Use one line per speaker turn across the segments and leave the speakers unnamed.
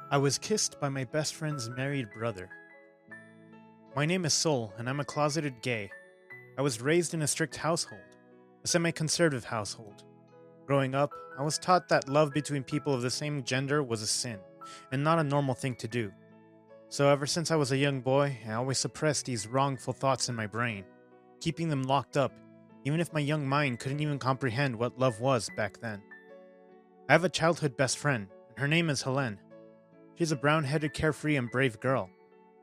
I was kissed by my best friend's married brother. My name is Sol, and I'm a closeted gay. I was raised in a strict household, a semi conservative household. Growing up, I was taught that love between people of the same gender was a sin, and not a normal thing to do. So, ever since I was a young boy, I always suppressed these wrongful thoughts in my brain, keeping them locked up, even if my young mind couldn't even comprehend what love was back then. I have a childhood best friend, and her name is Helene. She's a brown headed, carefree, and brave girl.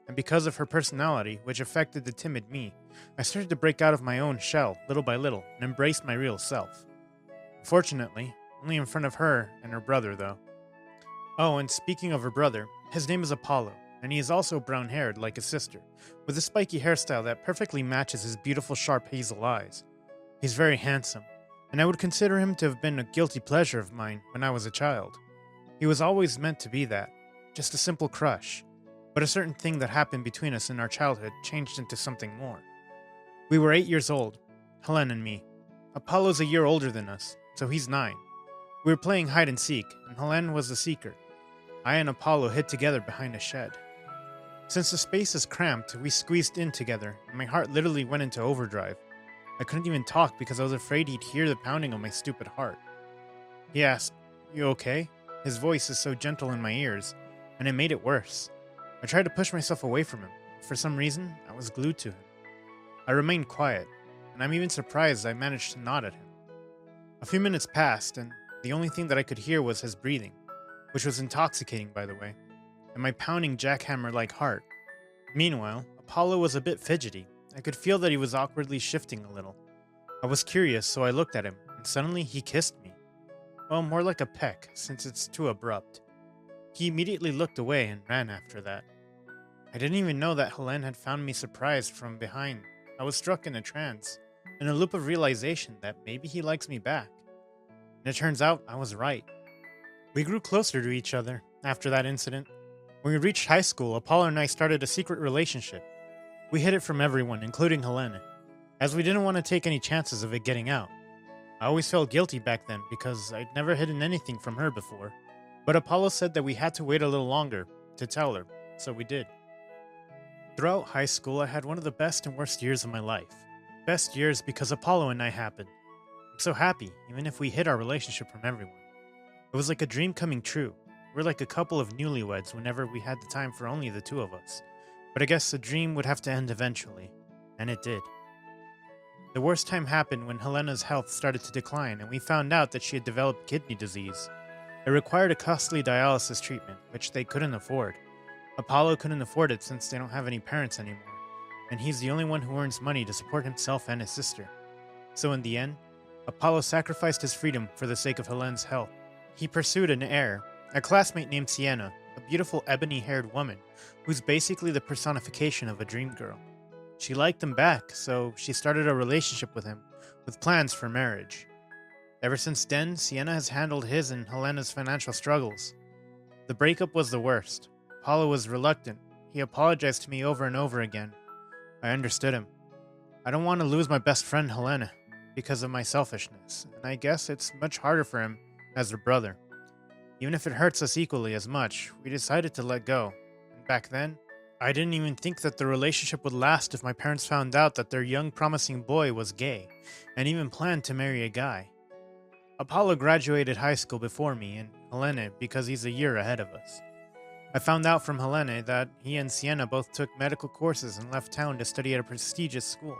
And because of her personality, which affected the timid me, I started to break out of my own shell little by little and embrace my real self. Fortunately, only in front of her and her brother, though. Oh, and speaking of her brother, his name is Apollo, and he is also brown haired like his sister, with a spiky hairstyle that perfectly matches his beautiful, sharp hazel eyes. He's very handsome, and I would consider him to have been a guilty pleasure of mine when I was a child. He was always meant to be that, just a simple crush. But a certain thing that happened between us in our childhood changed into something more. We were 8 years old, Helene and me. Apollo's a year older than us, so he's 9. We were playing hide and seek, and Helene was the seeker. I and Apollo hid together behind a shed. Since the space is cramped, we squeezed in together, and my heart literally went into overdrive. I couldn't even talk because I was afraid he'd hear the pounding of my stupid heart. He asked, "You okay?" His voice is so gentle in my ears, and it made it worse. I tried to push myself away from him. For some reason, I was glued to him. I remained quiet, and I'm even surprised I managed to nod at him. A few minutes passed, and the only thing that I could hear was his breathing, which was intoxicating, by the way, and my pounding jackhammer-like heart. Meanwhile, Apollo was a bit fidgety. I could feel that he was awkwardly shifting a little. I was curious, so I looked at him, and suddenly he kissed me. Well, more like a peck, since it's too abrupt. He immediately looked away and ran after that. I didn't even know that Helene had found me surprised from behind. I was struck in a trance, in a loop of realization that maybe he likes me back. And it turns out I was right. We grew closer to each other after that incident. When we reached high school, Apollo and I started a secret relationship. We hid it from everyone, including Helene, as we didn't want to take any chances of it getting out. I always felt guilty back then because I'd never hidden anything from her before. But Apollo said that we had to wait a little longer to tell her, so we did. Throughout high school, I had one of the best and worst years of my life. Best years because Apollo and I happened. I'm so happy, even if we hid our relationship from everyone. It was like a dream coming true. We're like a couple of newlyweds whenever we had the time for only the two of us. But I guess the dream would have to end eventually, and it did. The worst time happened when Helena's health started to decline and we found out that she had developed kidney disease. It required a costly dialysis treatment, which they couldn't afford. Apollo couldn't afford it since they don't have any parents anymore, and he's the only one who earns money to support himself and his sister. So in the end, Apollo sacrificed his freedom for the sake of Helene's health. He pursued an heir, a classmate named Siena, a beautiful ebony-haired woman who's basically the personification of a dream girl. She liked him back, so she started a relationship with him, with plans for marriage. Ever since then, Siena has handled his and Helena's financial struggles. The breakup was the worst. Apollo was reluctant. He apologized to me over and over again. I understood him. I don't want to lose my best friend Helene because of my selfishness, and I guess it's much harder for him as her brother. Even if it hurts us equally as much, we decided to let go. And back then, I didn't even think that the relationship would last if my parents found out that their young promising boy was gay, and even planned to marry a guy. Apollo graduated high school before me and Helene because he's a year ahead of us. I found out from Helene that he and Siena both took medical courses and left town to study at a prestigious school.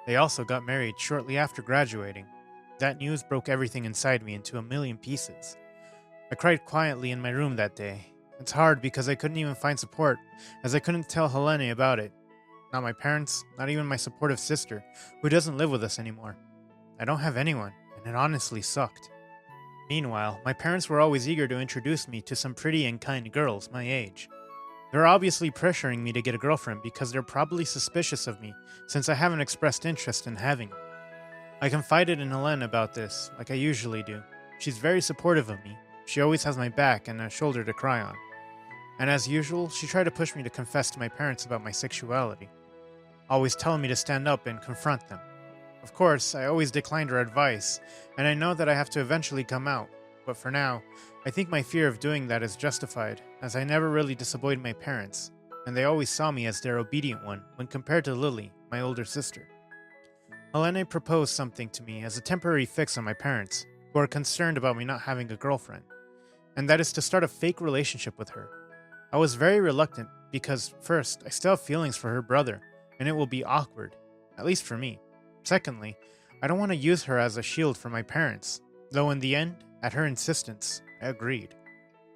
They also got married shortly after graduating. That news broke everything inside me into a million pieces. I cried quietly in my room that day. It's hard because I couldn't even find support, as I couldn't tell Helene about it. Not my parents, not even my supportive sister, who doesn't live with us anymore. I don't have anyone, and it honestly sucked. Meanwhile, my parents were always eager to introduce me to some pretty and kind girls my age. They're obviously pressuring me to get a girlfriend because they're probably suspicious of me since I haven't expressed interest in having one. I confided in Helene about this, like I usually do. She's very supportive of me. She always has my back and a shoulder to cry on. And as usual, she tried to push me to confess to my parents about my sexuality, always telling me to stand up and confront them. Of course, I always declined her advice, and I know that I have to eventually come out, but for now, I think my fear of doing that is justified, as I never really disobeyed my parents, and they always saw me as their obedient one when compared to Lily, my older sister. Helene proposed something to me as a temporary fix on my parents, who are concerned about me not having a girlfriend, and that is to start a fake relationship with her. I was very reluctant because, first, I still have feelings for her brother, and it will be awkward, at least for me. Secondly, I don't want to use her as a shield for my parents, though in the end, at her insistence, I agreed.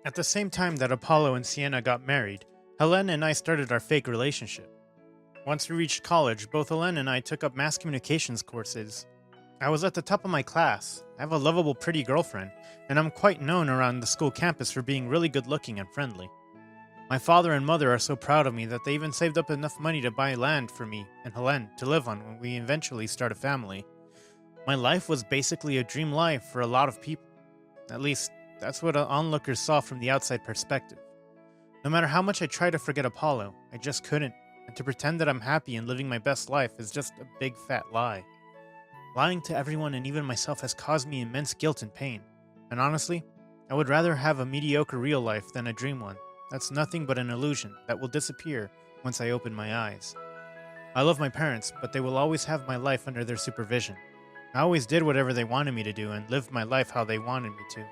At the same time that Apollo and Siena got married, Helene and I started our fake relationship. Once we reached college, both Helene and I took up mass communications courses. I was at the top of my class, I have a lovable pretty girlfriend, and I'm quite known around the school campus for being really good looking and friendly. My father and mother are so proud of me that they even saved up enough money to buy land for me and Helene to live on when we eventually start a family. My life was basically a dream life for a lot of people. At least, that's what onlookers saw from the outside perspective. No matter how much I tried to forget Apollo, I just couldn't, and to pretend that I'm happy and living my best life is just a big fat lie. Lying to everyone and even myself has caused me immense guilt and pain, and honestly, I would rather have a mediocre real life than a dream one. That's nothing but an illusion that will disappear once I open my eyes. I love my parents, but they will always have my life under their supervision. I always did whatever they wanted me to do and lived my life how they wanted me to.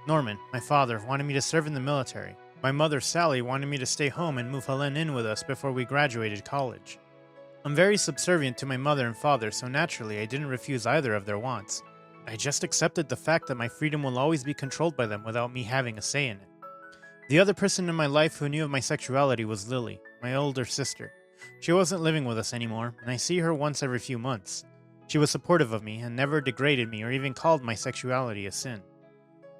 Norman, my father, wanted me to serve in the military. My mother, Sally, wanted me to stay home and move Helene in with us before we graduated college. I'm very subservient to my mother and father, so naturally I didn't refuse either of their wants. I just accepted the fact that my freedom will always be controlled by them without me having a say in it. The other person in my life who knew of my sexuality was Lily, my older sister. She wasn't living with us anymore, and I see her once every few months. She was supportive of me and never degraded me or even called my sexuality a sin.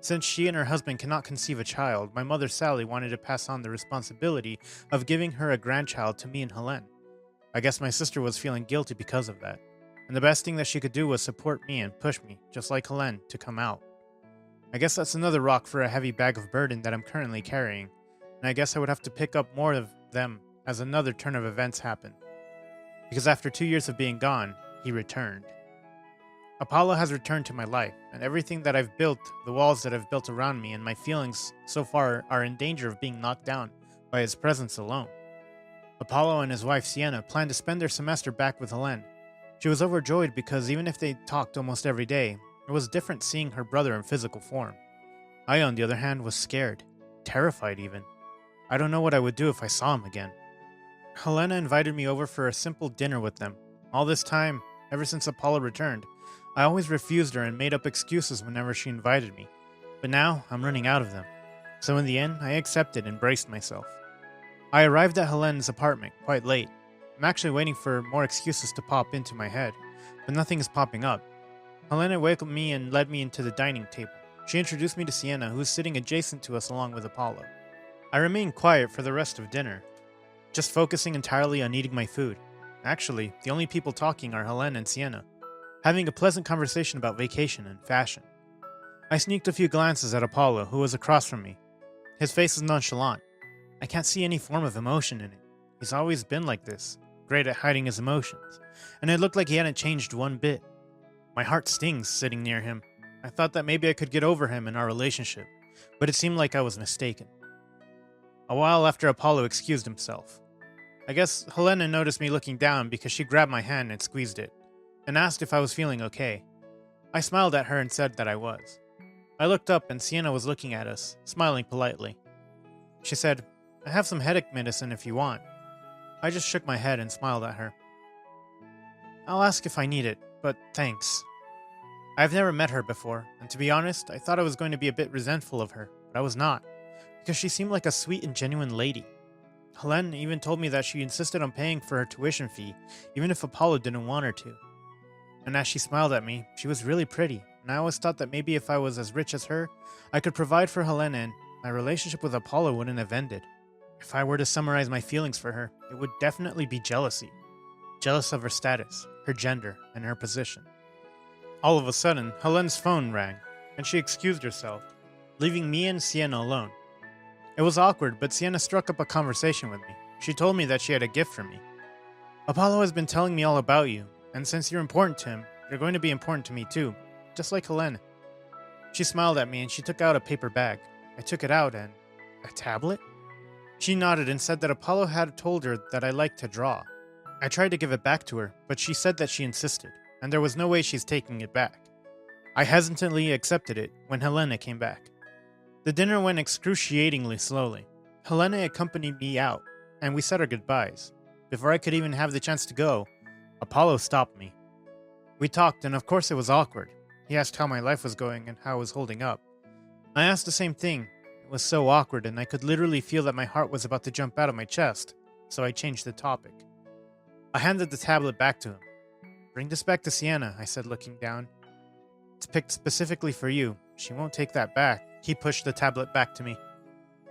Since she and her husband cannot conceive a child, my mother Sally wanted to pass on the responsibility of giving her a grandchild to me and Helene. I guess my sister was feeling guilty because of that, and the best thing that she could do was support me and push me, just like Helene, to come out. I guess that's another rock for a heavy bag of burden that I'm currently carrying, and I guess I would have to pick up more of them as another turn of events happened. Because after 2 years of being gone, he returned. Apollo has returned to my life, and everything that I've built, the walls that I've built around me, and my feelings so far are in danger of being knocked down by his presence alone. Apollo and his wife Siena planned to spend their semester back with Helene. She was overjoyed because even if they talked almost every day, it was different seeing her brother in physical form. I, on the other hand, was scared, terrified even. I don't know what I would do if I saw him again. Helena invited me over for a simple dinner with them. All this time, ever since Apollo returned, I always refused her and made up excuses whenever she invited me. But now, I'm running out of them. So in the end, I accepted and braced myself. I arrived at Helene's apartment quite late. I'm actually waiting for more excuses to pop into my head, but nothing is popping up. Helene welcomed me and led me into the dining table. She introduced me to Siena, who was sitting adjacent to us along with Apollo. I remained quiet for the rest of dinner, just focusing entirely on eating my food. Actually, the only people talking are Helene and Siena, having a pleasant conversation about vacation and fashion. I sneaked a few glances at Apollo, who was across from me. His face is nonchalant. I can't see any form of emotion in it. He's always been like this, great at hiding his emotions, and it looked like he hadn't changed one bit. My heart stings sitting near him. I thought that maybe I could get over him in our relationship, but it seemed like I was mistaken. A while after Apollo excused himself. I guess Helena noticed me looking down because she grabbed my hand and squeezed it, and asked if I was feeling okay. I smiled at her and said that I was. I looked up and Siena was looking at us, smiling politely. She said, "I have some headache medicine if you want." I just shook my head and smiled at her. "I'll ask if I need it, but thanks." I've never met her before, and to be honest, I thought I was going to be a bit resentful of her, but I was not, because she seemed like a sweet and genuine lady. Helene even told me that she insisted on paying for her tuition fee, even if Apollo didn't want her to. And as she smiled at me, she was really pretty, and I always thought that maybe if I was as rich as her, I could provide for Helene and my relationship with Apollo wouldn't have ended. If I were to summarize my feelings for her, it would definitely be jealousy. Jealous of her status, her gender, and her position. All of a sudden, Helene's phone rang, and she excused herself, leaving me and Siena alone. It was awkward, but Siena struck up a conversation with me. She told me that she had a gift for me. "Apollo has been telling me all about you, and since you're important to him, you're going to be important to me too, just like Helene." She smiled at me and she took out a paper bag. I took it out and... A tablet? She nodded and said that Apollo had told her that I liked to draw. I tried to give it back to her, but she said that she insisted, and there was no way she's taking it back. I hesitantly accepted it when Helene came back. The dinner went excruciatingly slowly. Helene accompanied me out, and we said our goodbyes. Before I could even have the chance to go, Apollo stopped me. We talked, and of course it was awkward. He asked how my life was going and how I was holding up. I asked the same thing. It was so awkward, and I could literally feel that my heart was about to jump out of my chest, so I changed the topic. I handed the tablet back to him. "Bring this back to Siena," I said, looking down. "It's picked specifically for you. She won't take that back." He pushed the tablet back to me.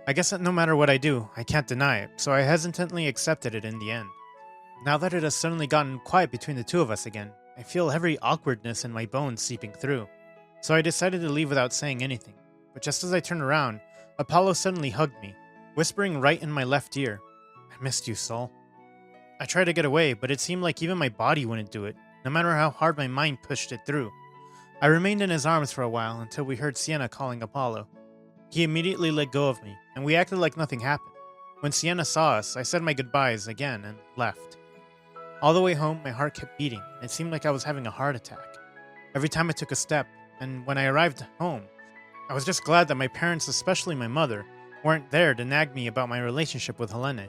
I guess that no matter what I do, I can't deny it, so I hesitantly accepted it in the end. Now that it has suddenly gotten quiet between the two of us again, I feel every awkwardness in my bones seeping through. So I decided to leave without saying anything. But just as I turned around, Apollo suddenly hugged me, whispering right in my left ear, "I missed you, Sol." I tried to get away, but it seemed like even my body wouldn't do it, no matter how hard my mind pushed it through. I remained in his arms for a while until we heard Siena calling Apollo. He immediately let go of me, and we acted like nothing happened. When Siena saw us, I said my goodbyes again and left. All the way home, my heart kept beating, and it seemed like I was having a heart attack. Every time I took a step, and when I arrived home, I was just glad that my parents, especially my mother, weren't there to nag me about my relationship with Helene.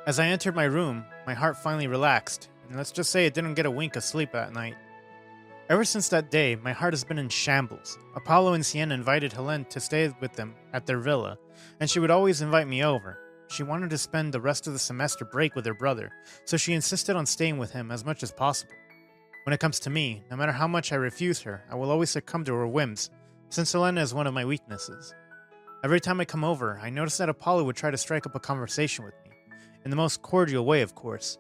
As I entered my room, my heart finally relaxed, and let's just say it didn't get a wink of sleep that night. Ever since that day, my heart has been in shambles. Apollo and Siena invited Helene to stay with them at their villa, and she would always invite me over. She wanted to spend the rest of the semester break with her brother, so she insisted on staying with him as much as possible. When it comes to me, no matter how much I refuse her, I will always succumb to her whims, since Helene is one of my weaknesses. Every time I come over, I notice that Apollo would try to strike up a conversation with me, in the most cordial way, of course.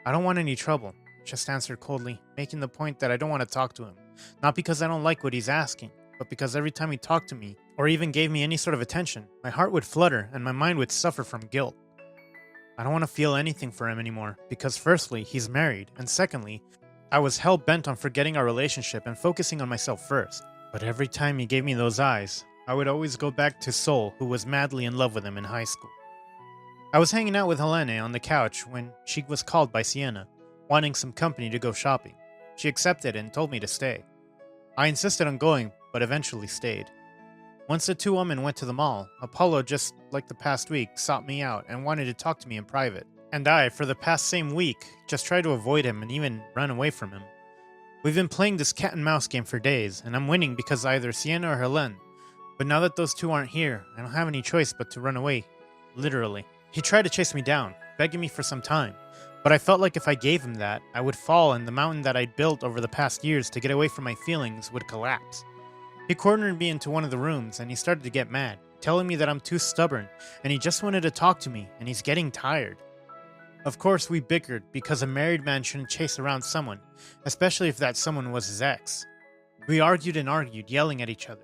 "I don't want any trouble," just answered coldly, making the point that I don't want to talk to him, not because I don't like what he's asking, but because every time he talked to me, or even gave me any sort of attention, my heart would flutter and my mind would suffer from guilt. I don't want to feel anything for him anymore, because firstly, he's married, and secondly, I was hell-bent on forgetting our relationship and focusing on myself first. But every time he gave me those eyes, I would always go back to Sol, who was madly in love with him in high school. I was hanging out with Helene on the couch when she was called by Siena, wanting some company to go shopping. She accepted and told me to stay. I insisted on going, but eventually stayed. Once the two women went to the mall, Apollo, just like the past week, sought me out and wanted to talk to me in private. And I, for the past same week, just tried to avoid him and even run away from him. We've been playing this cat and mouse game for days, and I'm winning because either Siena or Helene. But now that those two aren't here, I don't have any choice but to run away. Literally. He tried to chase me down, begging me for some time, but I felt like if I gave him that, I would fall and the mountain that I'd built over the past years to get away from my feelings would collapse. He cornered me into one of the rooms and he started to get mad, telling me that I'm too stubborn and he just wanted to talk to me and he's getting tired. Of course, we bickered because a married man shouldn't chase around someone, especially if that someone was his ex. We argued and argued, yelling at each other.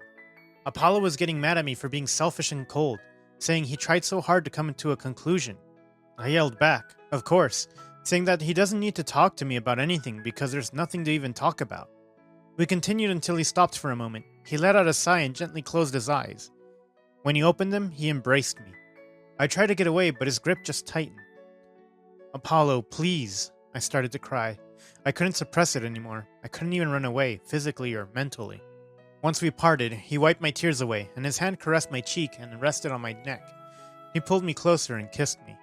Apollo was getting mad at me for being selfish and cold, saying he tried so hard to come to a conclusion. I yelled back, of course, saying that he doesn't need to talk to me about anything because there's nothing to even talk about. We continued until he stopped for a moment. He let out a sigh and gently closed his eyes. When he opened them, he embraced me. I tried to get away, but his grip just tightened. "Apollo, please," I started to cry. I couldn't suppress it anymore. I couldn't even run away, physically or mentally. Once we parted, he wiped my tears away, and his hand caressed my cheek and rested on my neck. He pulled me closer and kissed me.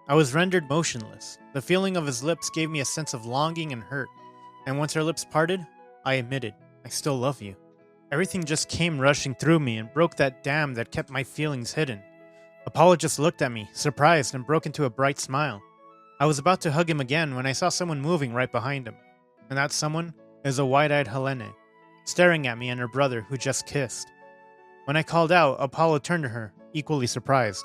I was rendered motionless. The feeling of his lips gave me a sense of longing and hurt, and once our lips parted, I admitted, "I still love you." Everything just came rushing through me and broke that dam that kept my feelings hidden. Apollo just looked at me, surprised, and broke into a bright smile. I was about to hug him again when I saw someone moving right behind him, and that someone is a wide-eyed Helene, staring at me and her brother who just kissed. When I called out, Apollo turned to her, equally surprised.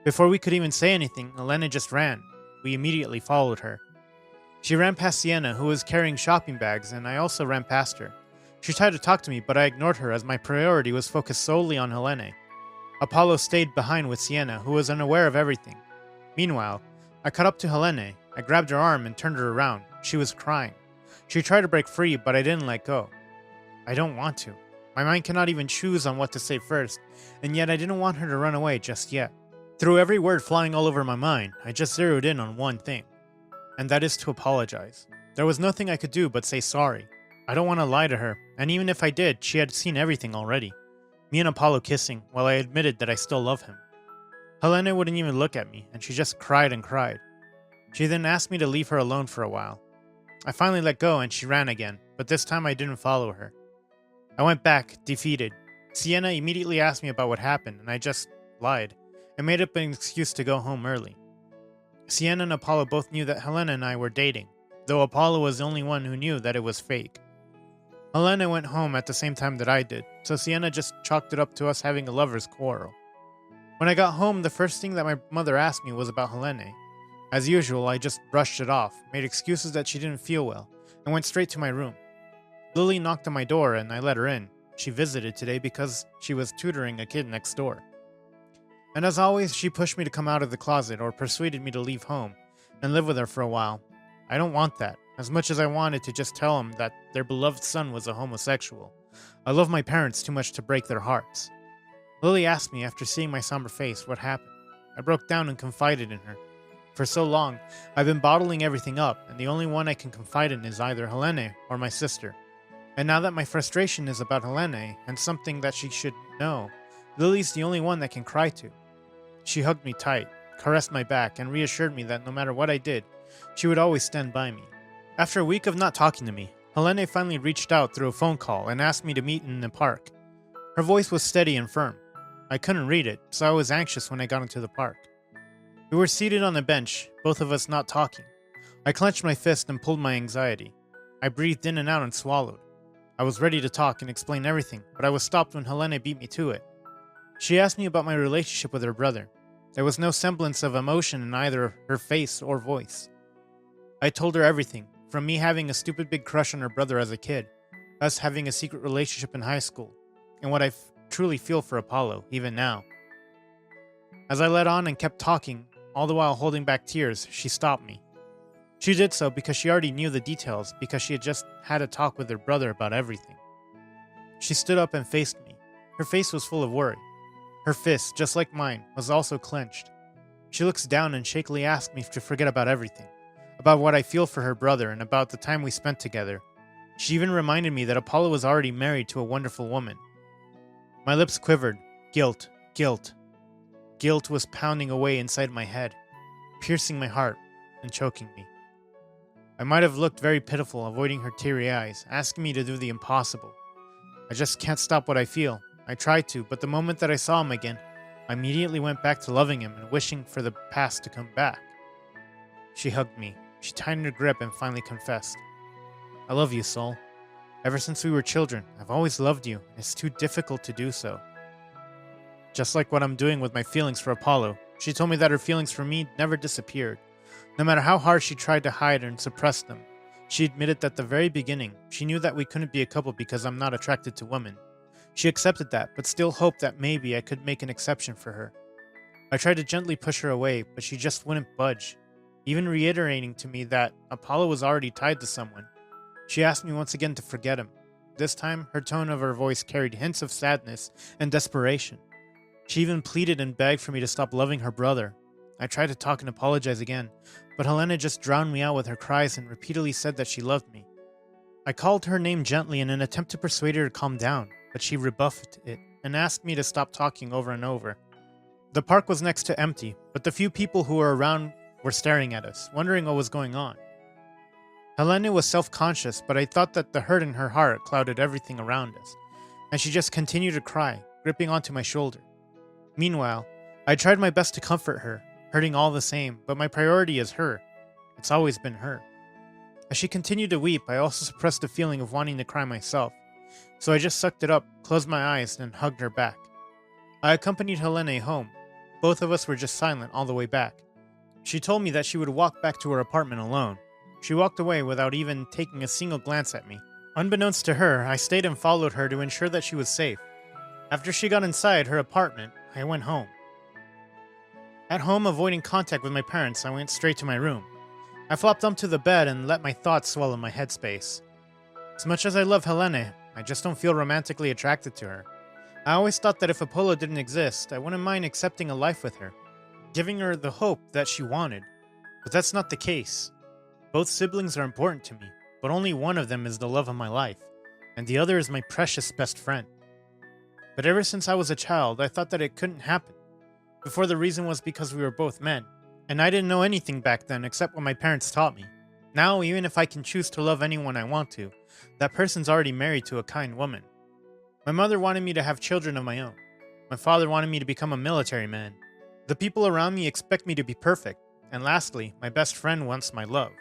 Before we could even say anything, Helene just ran. We immediately followed her. She ran past Siena, who was carrying shopping bags, and I also ran past her. She tried to talk to me, but I ignored her as my priority was focused solely on Helene. Apollo stayed behind with Siena, who was unaware of everything. Meanwhile, I caught up to Helene. I grabbed her arm and turned her around. She was crying. She tried to break free, but I didn't let go. I don't want to. My mind cannot even choose on what to say first, and yet I didn't want her to run away just yet. Through every word flying all over my mind, I just zeroed in on one thing, and that is to apologize. There was nothing I could do but say sorry. I don't want to lie to her, and even if I did, she had seen everything already. Me and Apollo kissing, while I admitted that I still love him. Helene wouldn't even look at me, and she just cried and cried. She then asked me to leave her alone for a while. I finally let go and she ran again, but this time I didn't follow her. I went back, defeated. Siena immediately asked me about what happened, and I just lied. I made up an excuse to go home early. Siena and Apollo both knew that Helene and I were dating, though Apollo was the only one who knew that it was fake. Helene went home at the same time that I did, so Siena just chalked it up to us having a lover's quarrel. When I got home, the first thing that my mother asked me was about Helene. As usual, I just brushed it off, made excuses that she didn't feel well, and went straight to my room. Lily knocked on my door and I let her in. She visited today because she was tutoring a kid next door. And as always, she pushed me to come out of the closet or persuaded me to leave home and live with her for a while. I don't want that, as much as I wanted to just tell them that their beloved son was a homosexual. I love my parents too much to break their hearts. Lily asked me after seeing my somber face what happened. I broke down and confided in her. For so long, I've been bottling everything up, and the only one I can confide in is either Helene or my sister. And now that my frustration is about Helene and something that she should know, Lily's the only one that can cry to. She hugged me tight, caressed my back, and reassured me that no matter what I did, she would always stand by me. After a week of not talking to me, Helene finally reached out through a phone call and asked me to meet in the park. Her voice was steady and firm. I couldn't read it, so I was anxious when I got into the park. We were seated on a bench, both of us not talking. I clenched my fist and pulled my anxiety. I breathed in and out and swallowed. I was ready to talk and explain everything, but I was stopped when Helene beat me to it. She asked me about my relationship with her brother. There was no semblance of emotion in either her face or voice. I told her everything, from me having a stupid big crush on her brother as a kid, us having a secret relationship in high school, and what I truly feel for Apollo, even now. As I led on and kept talking, all the while holding back tears, she stopped me. She did so because she already knew the details, because she had just had a talk with her brother about everything. She stood up and faced me. Her face was full of worry. Her fist, just like mine, was also clenched. She looks down and shakily asked me to forget about everything, about what I feel for her brother and about the time we spent together. She even reminded me that Apollo was already married to a wonderful woman. My lips quivered. Guilt, guilt. Guilt was pounding away inside my head, piercing my heart and choking me. I might have looked very pitiful, avoiding her teary eyes, asking me to do the impossible. I just can't stop what I feel. I tried to, but the moment that I saw him again, I immediately went back to loving him and wishing for the past to come back. She hugged me. She tightened her grip and finally confessed. I love you, Sol. Ever since we were children, I've always loved you, and it's too difficult to do so. Just like what I'm doing with my feelings for Apollo, she told me that her feelings for me never disappeared. No matter how hard she tried to hide and suppress them, she admitted that at the very beginning, she knew that we couldn't be a couple because I'm not attracted to women. She accepted that, but still hoped that maybe I could make an exception for her. I tried to gently push her away, but she just wouldn't budge, even reiterating to me that Apollo was already tied to someone. She asked me once again to forget him. This time, her tone of her voice carried hints of sadness and desperation. She even pleaded and begged for me to stop loving her brother. I tried to talk and apologize again, but Helene just drowned me out with her cries and repeatedly said that she loved me. I called her name gently in an attempt to persuade her to calm down, but she rebuffed it and asked me to stop talking over and over. The park was next to empty, but the few people who were around were staring at us, wondering what was going on. Helene was self-conscious, but I thought that the hurt in her heart clouded everything around us, and she just continued to cry, gripping onto my shoulder. Meanwhile, I tried my best to comfort her, hurting all the same, but my priority is her. It's always been her. As she continued to weep, I also suppressed the feeling of wanting to cry myself, so I just sucked it up, closed my eyes, and hugged her back. I accompanied Helene home. Both of us were just silent all the way back. She told me that she would walk back to her apartment alone. She walked away without even taking a single glance at me. Unbeknownst to her, I stayed and followed her to ensure that she was safe. After she got inside her apartment, I went home. At home, avoiding contact with my parents, I went straight to my room. I flopped onto the bed and let my thoughts swallow my headspace. As much as I love Helene, I just don't feel romantically attracted to her. I always thought that if Apollo didn't exist, I wouldn't mind accepting a life with her, giving her the hope that she wanted. But that's not the case. Both siblings are important to me, but only one of them is the love of my life, and the other is my precious best friend. But ever since I was a child, I thought that it couldn't happen. Before, the reason was because we were both men, and I didn't know anything back then except what my parents taught me. Now, even if I can choose to love anyone I want to, that person's already married to a kind woman. My mother wanted me to have children of my own. My father wanted me to become a military man. The people around me expect me to be perfect. And lastly, my best friend wants my love.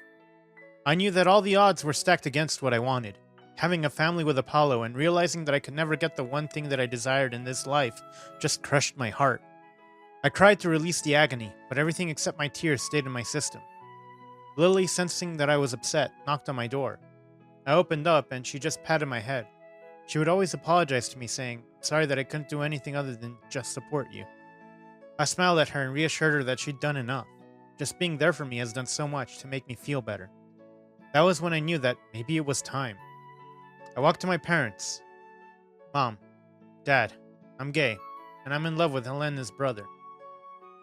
I knew that all the odds were stacked against what I wanted. Having a family with Apollo and realizing that I could never get the one thing that I desired in this life just crushed my heart. I cried to release the agony, but everything except my tears stayed in my system. Lily, sensing that I was upset, knocked on my door. I opened up and she just patted my head. She would always apologize to me, saying, "Sorry that I couldn't do anything other than just support you." I smiled at her and reassured her that she'd done enough. Just being there for me has done so much to make me feel better. That was when I knew that maybe it was time. I walked to my parents. "Mom, Dad, I'm gay, and I'm in love with Helene's brother."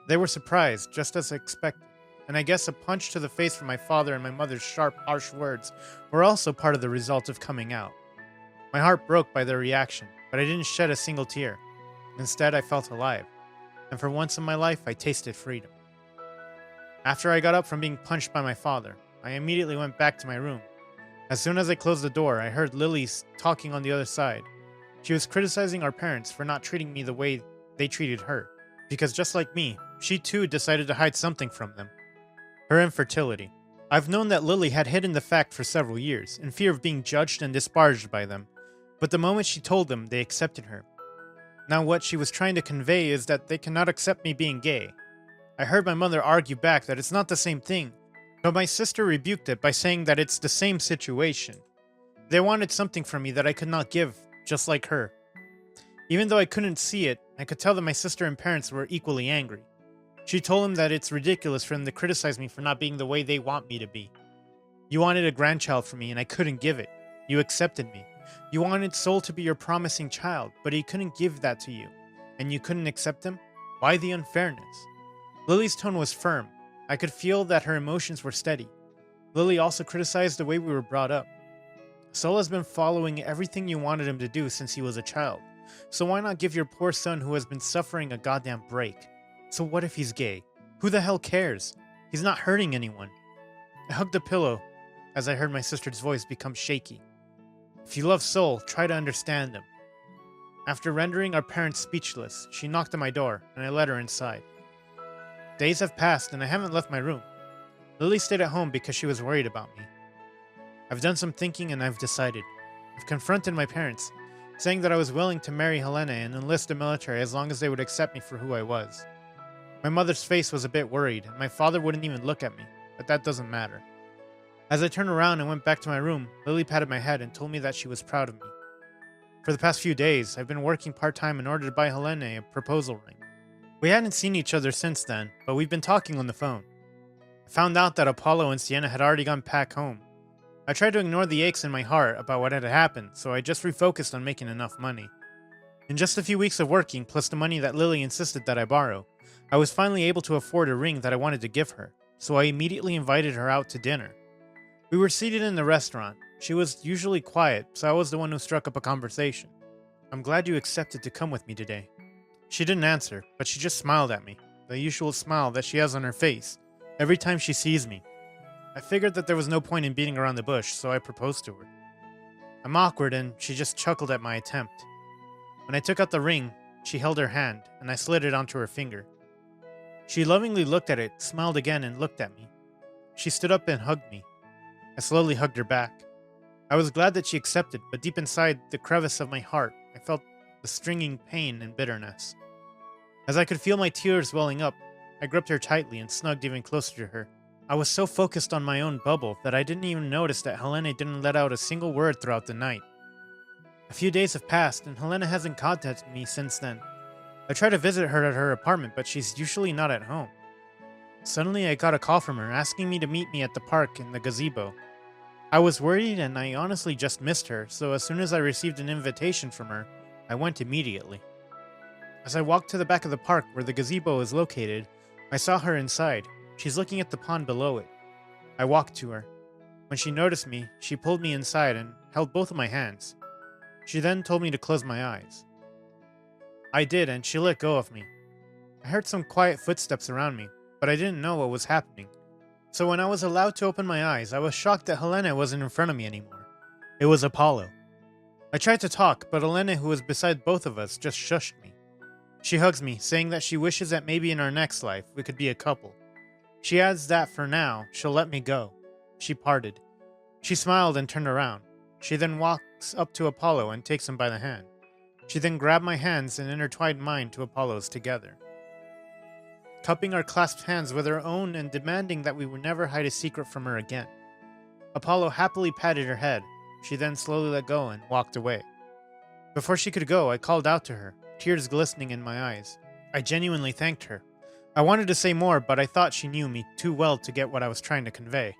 They were surprised, just as expected, and I guess a punch to the face from my father and my mother's sharp, harsh words were also part of the result of coming out. My heart broke by their reaction, but I didn't shed a single tear. Instead, I felt alive, and for once in my life, I tasted freedom. After I got up from being punched by my father, I immediately went back to my room. As soon as I closed the door, I heard Lily talking on the other side. She was criticizing our parents for not treating me the way they treated her, because just like me, she too decided to hide something from them. Her infertility. I've known that Lily had hidden the fact for several years, in fear of being judged and disparaged by them, but the moment she told them, they accepted her. Now what she was trying to convey is that they cannot accept me being gay. I heard my mother argue back that it's not the same thing, but my sister rebuked it by saying that it's the same situation. They wanted something from me that I could not give, just like her. Even though I couldn't see it, I could tell that my sister and parents were equally angry. She told them that it's ridiculous for them to criticize me for not being the way they want me to be. "You wanted a grandchild for me and I couldn't give it. You accepted me. You wanted Soul to be your promising child, but he couldn't give that to you. And you couldn't accept him? Why the unfairness?" Lily's tone was firm. I could feel that her emotions were steady. Lily also criticized the way we were brought up. "Soul has been following everything you wanted him to do since he was a child. So why not give your poor son who has been suffering a goddamn break? So what if he's gay? Who the hell cares? He's not hurting anyone." I hugged the pillow as I heard my sister's voice become shaky. "If you love Soul, try to understand him." After rendering our parents speechless, she knocked on my door, and I let her inside. Days have passed, and I haven't left my room. Lily stayed at home because she was worried about me. I've done some thinking, and I've decided. I've confronted my parents, saying that I was willing to marry Helene and enlist the military as long as they would accept me for who I was. My mother's face was a bit worried, and my father wouldn't even look at me, but that doesn't matter. As I turned around and went back to my room, Lily patted my head and told me that she was proud of me. For the past few days, I've been working part-time in order to buy Helene a proposal ring. We hadn't seen each other since then, but we've been talking on the phone. I found out that Apollo and Siena had already gone back home. I tried to ignore the aches in my heart about what had happened, so I just refocused on making enough money. In just a few weeks of working, plus the money that Lily insisted that I borrow, I was finally able to afford a ring that I wanted to give her, so I immediately invited her out to dinner. We were seated in the restaurant. She was usually quiet, so I was the one who struck up a conversation. "I'm glad you accepted to come with me today." She didn't answer, but she just smiled at me, the usual smile that she has on her face every time she sees me. I figured that there was no point in beating around the bush, so I proposed to her. I'm awkward, and she just chuckled at my attempt. When I took out the ring, she held her hand, and I slid it onto her finger. She lovingly looked at it, smiled again, and looked at me. She stood up and hugged me. I slowly hugged her back. I was glad that she accepted, but deep inside the crevice of my heart, I felt the stinging pain and bitterness. As I could feel my tears welling up, I gripped her tightly and snugged even closer to her. I was so focused on my own bubble that I didn't even notice that Helene didn't let out a single word throughout the night. A few days have passed, and Helene hasn't contacted me since then. I try to visit her at her apartment, but she's usually not at home. Suddenly, I got a call from her asking me to meet me at the park in the gazebo. I was worried and I honestly just missed her, so as soon as I received an invitation from her, I went immediately. As I walked to the back of the park where the gazebo is located, I saw her inside. She's looking at the pond below it. I walked to her. When she noticed me, she pulled me inside and held both of my hands. She then told me to close my eyes. I did, and she let go of me. I heard some quiet footsteps around me, but I didn't know what was happening. So when I was allowed to open my eyes, I was shocked that Helene wasn't in front of me anymore. It was Apollo. I tried to talk, but Helene, who was beside both of us, just shushed me. She hugs me, saying that she wishes that maybe in our next life we could be a couple. She adds that for now, she'll let me go. She parted. She smiled and turned around. She then walks up to Apollo and takes him by the hand. She then grabbed my hands and intertwined mine to Apollo's together, cupping our clasped hands with her own and demanding that we would never hide a secret from her again. Apollo happily patted her head. She then slowly let go and walked away. Before she could go, I called out to her, tears glistening in my eyes. I genuinely thanked her. I wanted to say more, but I thought she knew me too well to get what I was trying to convey.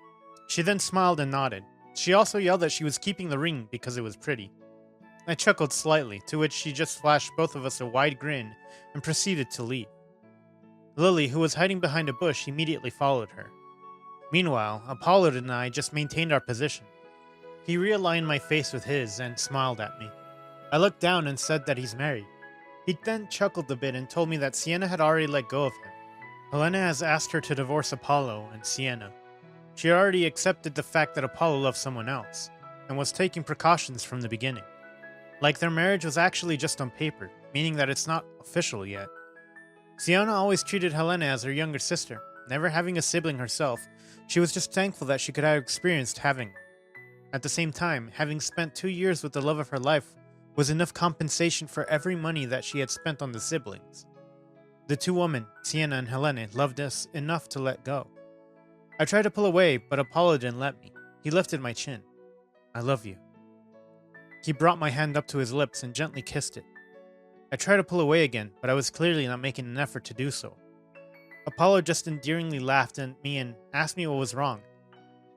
She then smiled and nodded. She also yelled that she was keeping the ring because it was pretty. I chuckled slightly, to which she just flashed both of us a wide grin and proceeded to leave. Lily, who was hiding behind a bush, immediately followed her. Meanwhile, Apollo and I just maintained our position. He realigned my face with his and smiled at me. I looked down and said that he's married. He then chuckled a bit and told me that Siena had already let go of him. Helene has asked her to divorce Apollo and Siena. She already accepted the fact that Apollo loved someone else, and was taking precautions from the beginning. Like their marriage was actually just on paper, meaning that it's not official yet. Siena always treated Helene as her younger sister. Never having a sibling herself, she was just thankful that she could have experienced having one. At the same time, having spent 2 years with the love of her life was enough compensation for every money that she had spent on the siblings. The two women, Siena and Helene, loved us enough to let go. I tried to pull away, but Apollo didn't let me. He lifted my chin. I love you. He brought my hand up to his lips and gently kissed it. I tried to pull away again, but I was clearly not making an effort to do so. Apollo just endearingly laughed at me and asked me what was wrong.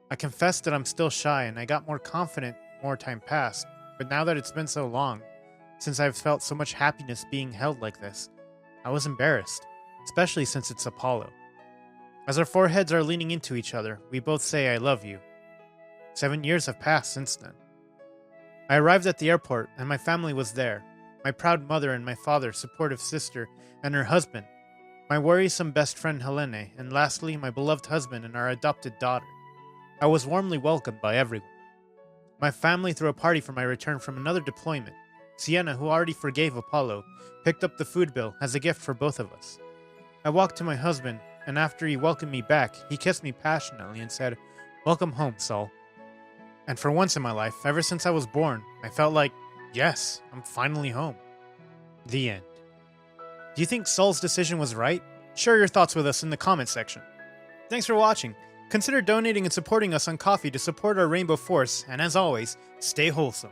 I confessed that I'm still shy and I got more confident more time passed, but now that it's been so long, since I've felt so much happiness being held like this, I was embarrassed, especially since it's Apollo. As our foreheads are leaning into each other, we both say I love you. 7 years have passed since then. I arrived at the airport and my family was there. My proud mother and my father, supportive sister, and her husband, my worrisome best friend Helene, and lastly, my beloved husband and our adopted daughter. I was warmly welcomed by everyone. My family threw a party for my return from another deployment. Siena, who already forgave Apollo, picked up the food bill as a gift for both of us. I walked to my husband, and after he welcomed me back, he kissed me passionately and said, "Welcome home, Saul." And for once in my life, ever since I was born, I felt like, yes, I'm finally home. The end. Do you think Saul's decision was right? Share your thoughts with us in the comments section. Thanks for watching. Consider donating and supporting us on Ko-fi to support our Rainbow Force, and as always, stay wholesome.